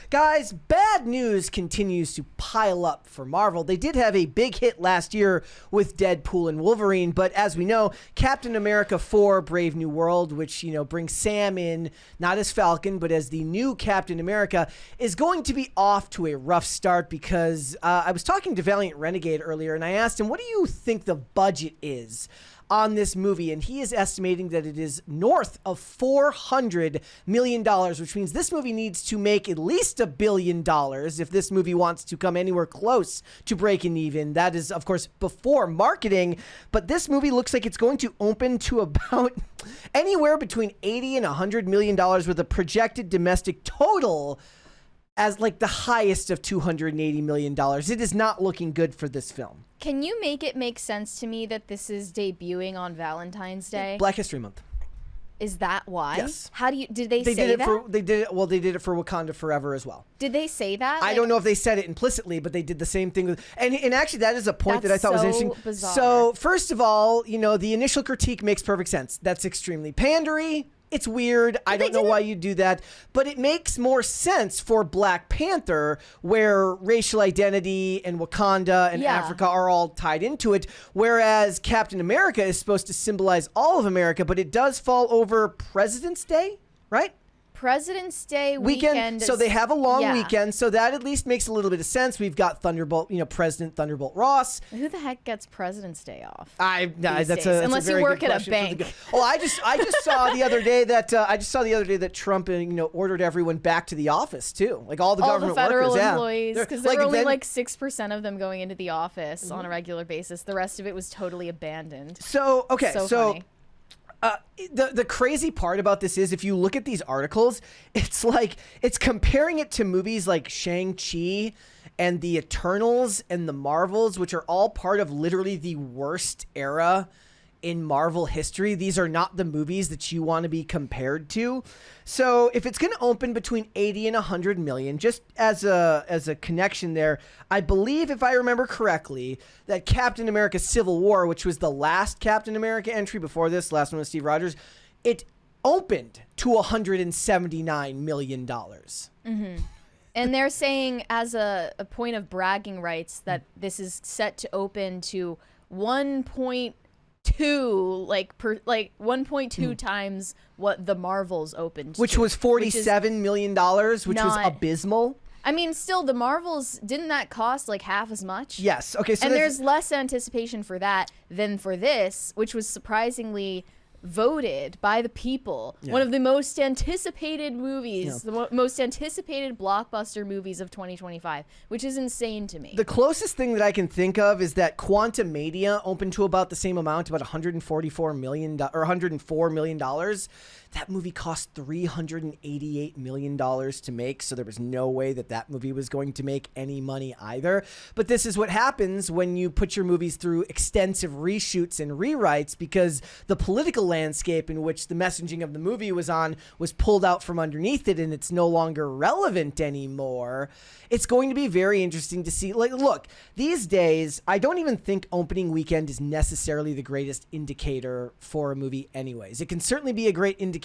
Guys, bad news continues to pile up for Marvel. They did have a big hit last year with Deadpool and Wolverine, but as we know, Captain America 4 Brave New World, which, brings Sam in, not as Falcon, but as the new Captain America, is going to be off to a rough start because I was talking to Valiant Renegade earlier, and I asked him, what do you think the budget is on this movie? And he is estimating that it is north of $400 million, which means this movie needs to make at least $1 billion if this movie wants to come anywhere close to breaking even. That is, of course, before marketing. But this movie looks like it's going to open to about anywhere between $80 and $100 million with a projected domestic total as like the highest of $280 million. It is not looking good for this film. Can you make it make sense to me that this is debuting on Valentine's Day? Black History Month. Is that why? Yes. How do you, did they say did it that? They did it for Wakanda Forever as well. Did they say that? I don't know if they said it implicitly, but they did the same thing with, and actually that is a point that I thought was interesting. Bizarre. So first of all, the initial critique makes perfect sense. That's extremely pandery. It's weird. I don't know why you do that, but it makes more sense for Black Panther, where racial identity and Wakanda and Africa are all tied into it, whereas Captain America is supposed to symbolize all of America, but it does fall over President's Day, right? President's Day weekend. So they have a long weekend, so that at least makes a little bit of sense. We've got Thunderbolt, President Thunderbolt Ross. Who the heck gets President's Day off? That's unless you work at a bank. I just saw the other day that Trump ordered everyone back to the office too, like all the government federal workers, employees, because there were only like 6% of them going into the office on a regular basis. The rest of it was totally abandoned. So funny. The crazy part about this is if you look at these articles, it's like it's comparing it to movies like Shang-Chi and the Eternals and the Marvels, which are all part of literally the worst era in Marvel history. These are not the movies that you want to be compared to. So if it's going to open between 80 and 100 million, just as a connection there, I believe, if I remember correctly, that Captain America Civil War, which was the last Captain America entry before this, last one was Steve Rogers, it opened to $179 million. Mm-hmm. And they're saying as a point of bragging rights that this is set to open to 1.2 1.2 times what the Marvels opened, which was $47 million, which was abysmal. I mean, still, the Marvels, didn't that cost like half as much? Yes. Okay. So and there's less anticipation for that than for this, which was surprisingly voted by the people. One of the most anticipated movies, the most anticipated blockbuster movies of 2025, which is insane to me. The closest thing that I can think of is that Quantumania opened to about the same amount, about $144 million or $104 million. That movie cost $388 million to make, so there was no way that movie was going to make any money either. But this is what happens when you put your movies through extensive reshoots and rewrites, because the political landscape in which the messaging of the movie was on was pulled out from underneath it, and it's no longer relevant anymore. It's going to be very interesting to see. Like, look, these days, I don't even think opening weekend is necessarily the greatest indicator for a movie anyways. It can certainly be a great indicator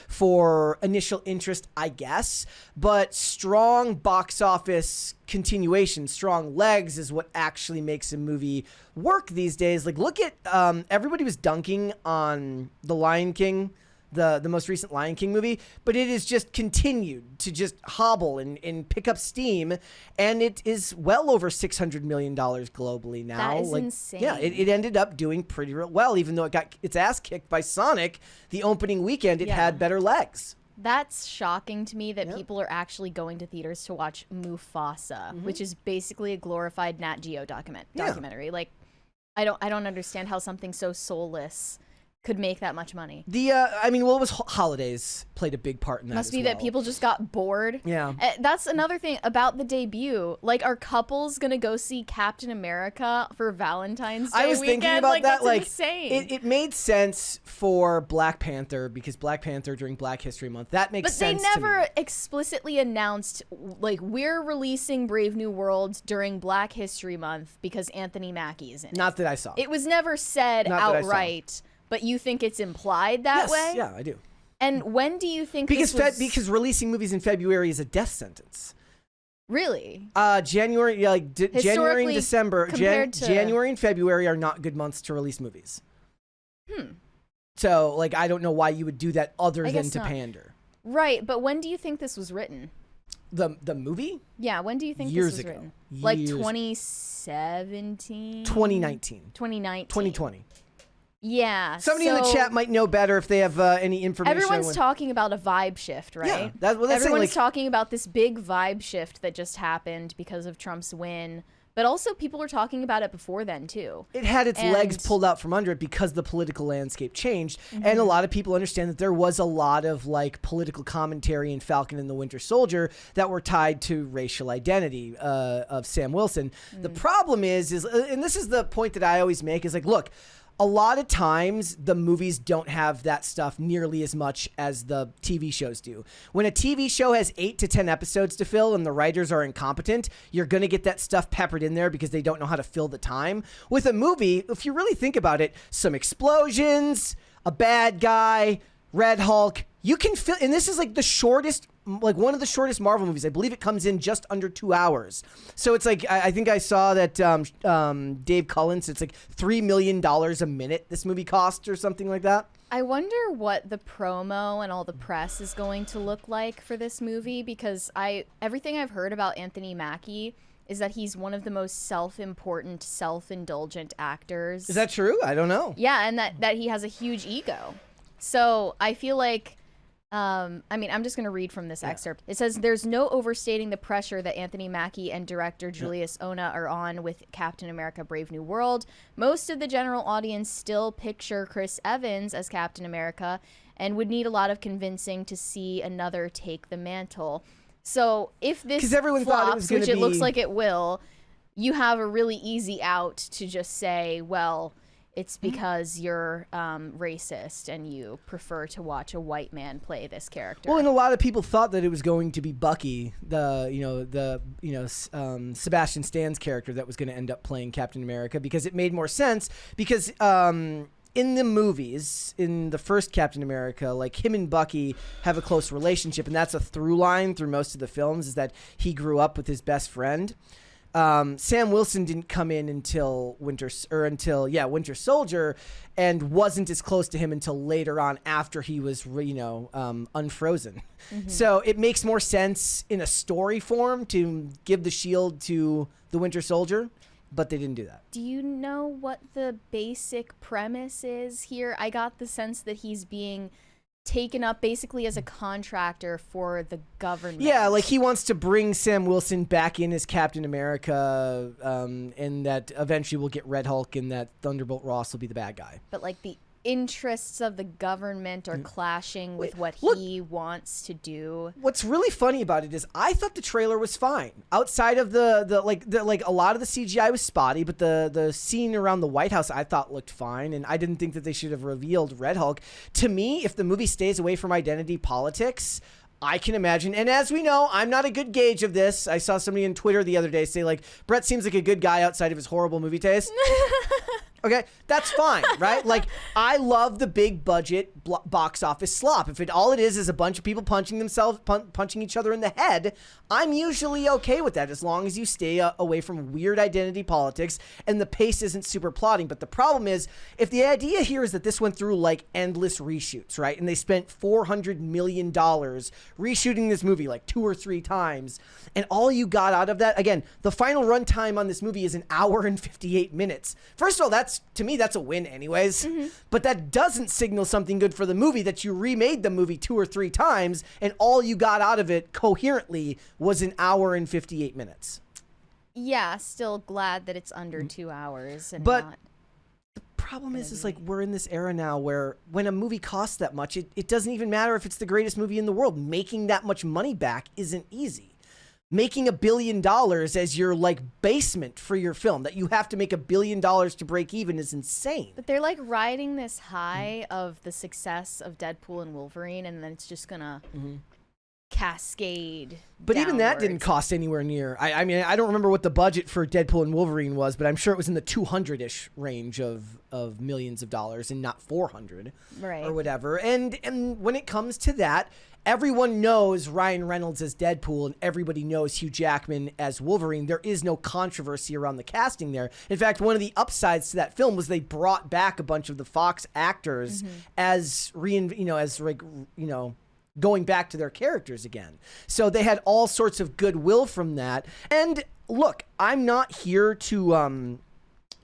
for initial interest, I guess, but strong box office continuation, strong legs is what actually makes a movie work these days. Like, look at, everybody was dunking on The Lion King, the most recent Lion King movie, but it has just continued to just hobble and pick up steam, and it is well over $600 million globally now. That is insane. Yeah, it ended up doing pretty well, even though it got its ass kicked by Sonic. The opening weekend, it had better legs. That's shocking to me that people are actually going to theaters to watch Mufasa, which is basically a glorified Nat Geo documentary. Like, I don't understand how something so soulless could make that much money. It was holidays played a big part in that. Must be that people just got bored. Yeah. That's another thing about the debut. Like, are couples gonna go see Captain America for Valentine's Day? I was weekend? thinking about that. That's insane. It made sense for Black Panther, because Black Panther during Black History Month, that makes sense. But they never to me. explicitly announced, like, we're releasing Brave New World during Black History Month because Anthony Mackie is in it. Not that I saw. It was never said outright. But you think it's implied that way? Yeah, I do. And when do you think because releasing movies in February is a death sentence. Really? January, January and December, January and February are not good months to release movies. So, like, I don't know why you would do that other than to pander. Right, but when do you think this was written? The movie? Yeah, when do you think Years this was ago. written? Years. Like 2017? 2019. 2019. 2020. Yeah. Somebody in the chat might know better if they have any information. Everyone's talking about a vibe shift, right? Yeah, everyone's talking about this big vibe shift that just happened because of Trump's win. But also people were talking about it before then, too. It had its legs pulled out from under it because the political landscape changed. And a lot of people understand that there was a lot of like political commentary in Falcon and the Winter Soldier that were tied to racial identity of Sam Wilson. The problem is, and this is the point that I always make, is like, look, a lot of times the movies don't have that stuff nearly as much as the TV shows do. When a TV show has 8 to 10 episodes to fill and the writers are incompetent, you're going to get that stuff peppered in there because they don't know how to fill the time. With a movie, if you really think about it, some explosions, a bad guy, Red Hulk, you can fill, and this is like the shortest, like one of the shortest Marvel movies. I believe it comes in just under 2 hours. So it's like, I think I saw that Dave Cullen said it's like $3 million a minute this movie cost or something like that. I wonder what the promo and all the press is going to look like for this movie, because everything I've heard about Anthony Mackie is that he's one of the most self-important, self-indulgent actors. Is that true? I don't know. Yeah, and that he has a huge ego. So I feel like, I'm just going to read from this excerpt. It says, there's no overstating the pressure that Anthony Mackie and director Julius Ona are on with Captain America Brave New World. Most of the general audience still picture Chris Evans as Captain America and would need a lot of convincing to see another take the mantle. So if this flops, which it looks like it will, you have a really easy out to just say, well, it's because you're racist and you prefer to watch a white man play this character. Well, and a lot of people thought that it was going to be Bucky, Sebastian Stan's character that was going to end up playing Captain America, because it made more sense. Because in the movies, in the first Captain America, like him and Bucky have a close relationship, and that's a through line through most of the films, is that he grew up with his best friend. Sam Wilson didn't come in until Winter Soldier, and wasn't as close to him until later on after he was, unfrozen. So it makes more sense in a story form to give the shield to the Winter Soldier, but they didn't do that. Do you know what the basic premise is here? I got the sense that he's being taken up basically as a contractor for the government. Yeah, like he wants to bring Sam Wilson back in as Captain America, and that eventually we'll get Red Hulk and that Thunderbolt Ross will be the bad guy. But like the interests of the government are clashing with what he wants to do. What's really funny about it is I thought the trailer was fine. Outside of the a lot of the CGI was spotty, but the scene around the White House I thought looked fine, and I didn't think that they should have revealed Red Hulk. To me, if the movie stays away from identity politics, I can imagine, and as we know, I'm not a good gauge of this. I saw somebody on Twitter the other day say, like, Brett seems like a good guy outside of his horrible movie taste. Okay, that's fine, right? Like, I love the big budget box office slop. If all it is a bunch of people punching themselves, punching each other in the head, I'm usually okay with that as long as you stay away from weird identity politics and the pace isn't super plotting. But the problem is, if the idea here is that this went through like endless reshoots, right? And they spent $400 million reshooting this movie like 2 or 3 times, and all you got out of that, again, the final runtime on this movie is 1 hour and 58 minutes. First of all, to me, that's a win anyways. But that doesn't signal something good for the movie that you remade the movie 2 or 3 times and all you got out of it coherently was 1 hour and 58 minutes. Yeah, still glad that it's under 2 hours. But the problem is like we're in this era now where when a movie costs that much, it doesn't even matter if it's the greatest movie in the world. Making that much money back isn't easy. Making $1 billion as your like basement for your film, that you have to make $1 billion to break even, is insane. But they're like riding this high of the success of Deadpool and Wolverine, and then it's just gonna cascade. But even that didn't downwards. cost anywhere near. I mean, I don't remember what the budget for Deadpool and Wolverine was, but I'm sure it was in the 200-ish range of millions of dollars and not 400 Right. or whatever. And when it comes to that, everyone knows Ryan Reynolds as Deadpool and everybody knows Hugh Jackman as Wolverine. There is no controversy around the casting there. In fact, one of the upsides to that film was they brought back a bunch of the Fox actors as going back to their characters again. So they had all sorts of goodwill from that. And look, I'm not here to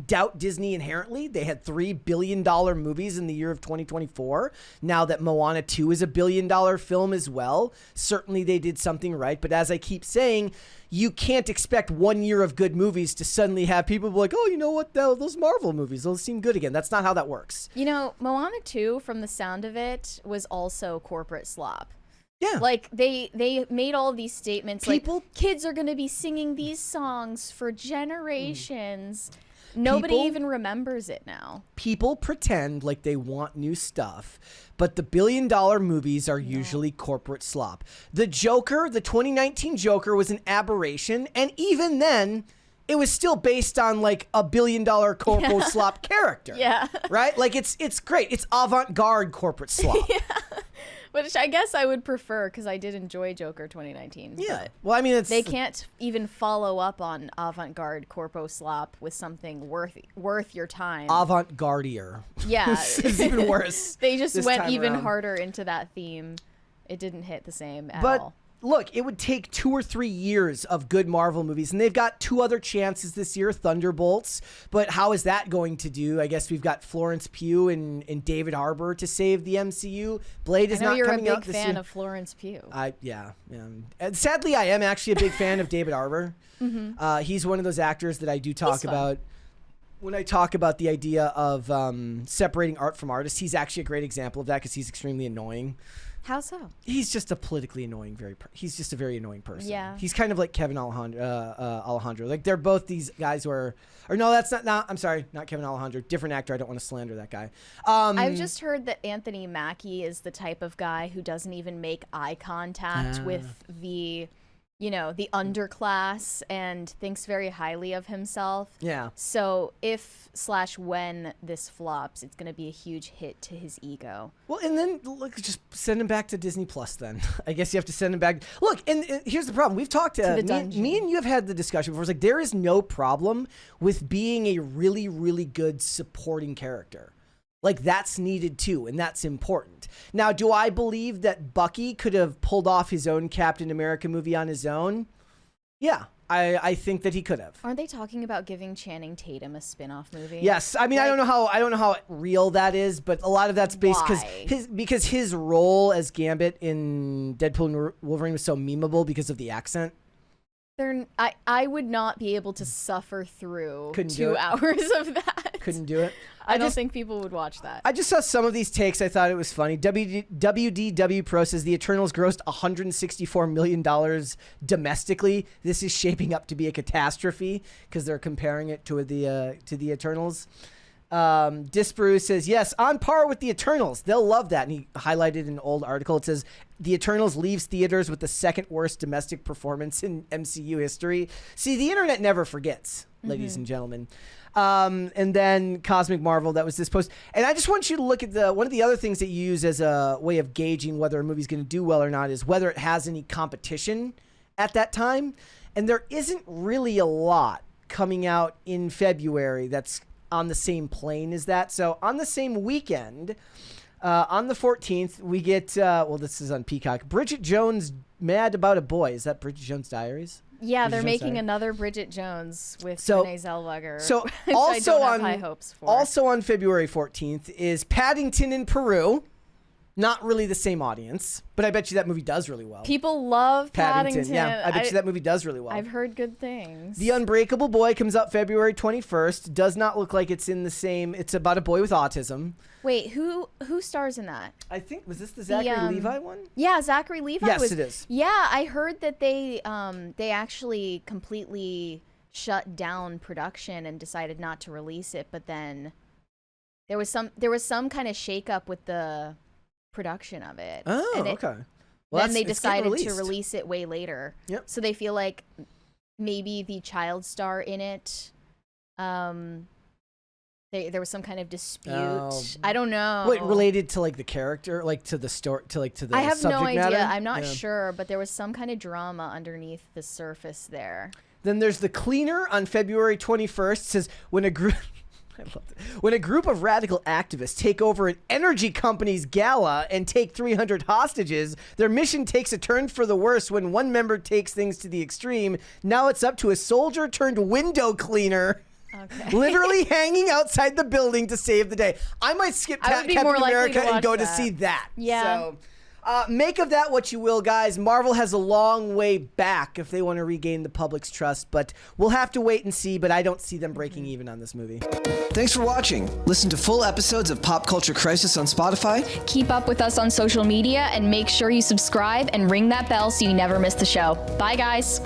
doubt Disney inherently. They had $3 billion movies in the year of 2024. Now that Moana 2 is a $1 billion film as well, certainly they did something right. But as I keep saying, you can't expect 1 year of good movies to suddenly have people be like, oh, you know what, those Marvel movies, those seem good again. That's not how that works. You know, Moana 2, from the sound of it, was also corporate slop. Yeah. Like, they made all these statements People- like, kids are going to be singing these songs for generations. Nobody even remembers it now. People pretend like they want new stuff, but the $1 billion movies are usually corporate slop. The Joker, the 2019 Joker, was an aberration, and even then, it was still based on like a $1 billion corporate slop character. Yeah. Right? Like it's great. It's avant-garde corporate slop. Which I guess I would prefer because I did enjoy Joker 2019. Yeah. But Well, I mean, it's they can't even follow up on avant-garde corpo slop with something worth your time. avant-gardier. Yeah. It's even worse. They just this went time even around. harder into that theme. It didn't hit the same at But all. look, it would take 2 or 3 years of good Marvel movies, and they've got 2 other chances this year, Thunderbolts. But how is that going to do? I guess we've got Florence Pugh and David Harbour to save the MCU. Blade is I know not you're a coming big out this fan year. of Florence Pugh. Yeah. And sadly, I am actually a big fan of David Harbour. He's one of those actors that I do talk fun. about. When I talk about the idea of separating art from artists, he's actually a great example of that because he's extremely annoying. How so? He's just a politically annoying, he's just a very annoying person. Yeah. He's kind of like Kevin Alejandro. Like they're both these guys who are, or no, that's not, I'm sorry, not Kevin Alejandro, different actor. I don't want to slander that guy. I've just heard that Anthony Mackie is the type of guy who doesn't even make eye contact with the underclass and thinks very highly of himself. Yeah. So if/when this flops, it's going to be a huge hit to his ego. Well, and then look, just send him back to Disney Plus. Then I guess you have to send him back. Look, and here's the problem: we've talked the me dungeon. and you have had the discussion before. It's like there is no problem with being a really, really good supporting character. Like that's needed too, and that's important. Now, do I believe that Bucky could have pulled off his own Captain America movie on his own? Yeah, I think that he could have. Aren't they talking about giving Channing Tatum a spin-off movie? Yes, I mean I don't know how real that is, but a lot of that's based because his role as Gambit in Deadpool and Wolverine was so memeable because of the accent. I would not be able to suffer through Couldn't do 2 it. hours of that. Couldn't do it. I don't think people would watch that. I just saw some of these takes. I thought it was funny. WDW Pro says the Eternals grossed $164 million domestically. This is shaping up to be a catastrophe because they're comparing it to the Eternals. Disparu says, yes, on par with the Eternals. They'll love that. And he highlighted an old article. It says, the Eternals leaves theaters with the 2nd worst domestic performance in MCU history. See, the internet never forgets, ladies and gentlemen. And then Cosmic Marvel, that was this post. And I just want you to look at one of the other things that you use as a way of gauging whether a movie's going to do well or not is whether it has any competition at that time. And there isn't really a lot coming out in February that's on the same plane as that. So on the same weekend, on the 14th, we get, this is on Peacock, Bridget Jones' Mad About a Boy. Is that Bridget Jones' Diaries? Yeah, Bridget they're Jones' making Diaries? another Bridget Jones with So- Renee Zellweger. So which also I don't on have high hopes for. also on February 14th is Paddington in Peru. Not really the same audience, but I bet you that movie does really well. People love Paddington. Yeah, I bet you that movie does really well. I've heard good things. The Unbreakable Boy comes out February 21st. Does not look like it's in the same. It's about a boy with autism. Wait, who stars in that? I think was this the Zachary Levi one? Yeah, Zachary Levi. Yes, it is. Yeah, I heard that they actually completely shut down production and decided not to release it, but then there was some kind of shakeup with the production of it. Oh, and okay. Well, then they it's getting decided to released. release it way later. Yep. So they feel like maybe the child star in it, there was some kind of dispute. I don't know. What, related to like the character, like to the story, to the I have subject no idea. matter? I'm not sure, but there was some kind of drama underneath the surface there. Then there's The Cleaner on February 21st. It says when a group I love it. When a group of radical activists take over an energy company's gala and take 300 hostages, their mission takes a turn for the worse when one member takes things to the extreme. Now it's up to a soldier turned window cleaner. Okay. Literally hanging outside the building to save the day. I might skip Captain America and go to see that. Yeah. So, make of that what you will, guys. Marvel has a long way back if they want to regain the public's trust, but we'll have to wait and see, but I don't see them breaking even on this movie. Thanks for watching. Listen to full episodes of Pop Culture Crisis on Spotify. Keep up with us on social media and make sure you subscribe and ring that bell so you never miss the show. Bye, guys.